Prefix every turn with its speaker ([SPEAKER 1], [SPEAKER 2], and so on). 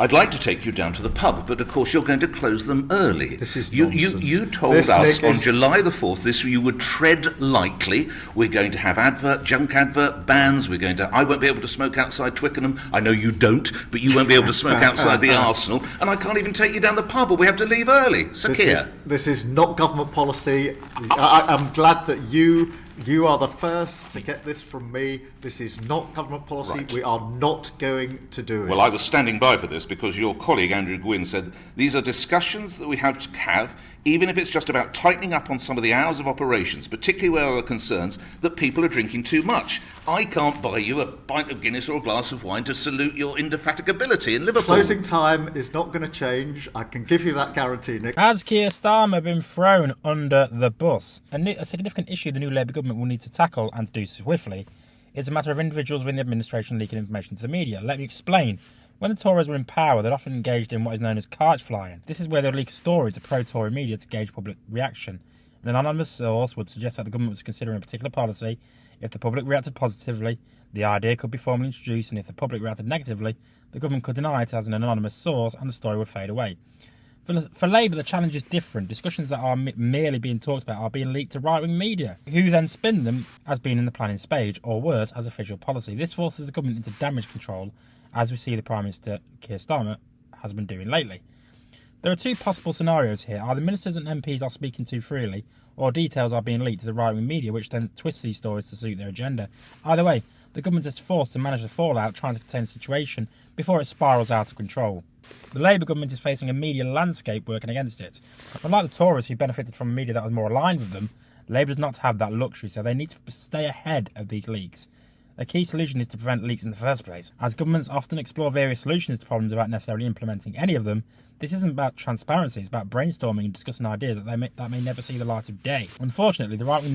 [SPEAKER 1] I'd like to take you down to the pub, but of course you're going to close them early.
[SPEAKER 2] This is
[SPEAKER 1] you
[SPEAKER 2] nonsense.
[SPEAKER 1] told us on July the 4th you would tread lightly. We're going to have junk advert bans. I won't be able to smoke outside Twickenham. I know you don't, but you won't be able to smoke outside the Arsenal. And I can't even take you down the pub, or we have to leave early. Sakir.
[SPEAKER 2] This is not government policy. I'm glad that you are the first to get this from me. This is not government policy.
[SPEAKER 1] Right.
[SPEAKER 2] We are not going to do it.
[SPEAKER 1] Well, I was standing by for this because your colleague Andrew Gwynn said these are discussions that we have to have, even if it's just about tightening up on some of the hours of operations, particularly where there are concerns that people are drinking too much. I can't buy you a pint of Guinness or a glass of wine to salute your indefatigability in Liverpool.
[SPEAKER 2] Closing time is not going to change. I can give you that guarantee, Nick.
[SPEAKER 3] Has Keir Starmer been thrown under the bus? A significant issue the new Labour government will need to tackle, and to do swiftly, is a matter of individuals within the administration leaking information to the media. Let me explain. When the Tories were in power, they'd often engaged in what is known as kite flying. This is where they'd leak a story to pro-Tory media to gauge public reaction. An anonymous source would suggest that the government was considering a particular policy. If the public reacted positively, the idea could be formally introduced, and if the public reacted negatively, the government could deny it as an anonymous source and the story would fade away. For Labour, the challenge is different. Discussions that are merely being talked about are being leaked to right-wing media, who then spin them as being in the planning stage, or worse, as official policy. This forces the government into damage control, as we see the Prime Minister Keir Starmer has been doing lately. There are two possible scenarios here. Either ministers and MPs are speaking too freely, or details are being leaked to the right-wing media, which then twists these stories to suit their agenda. Either way, the government is forced to manage the fallout, trying to contain the situation before it spirals out of control. The Labour government is facing a media landscape working against it. Unlike the Tories, who benefited from a media that was more aligned with them, Labour does not have that luxury, so they need to stay ahead of these leaks. A key solution is to prevent leaks in the first place. As governments often explore various solutions to problems without necessarily implementing any of them, this isn't about transparency, it's about brainstorming and discussing ideas that may never see the light of day. Unfortunately, the right-wing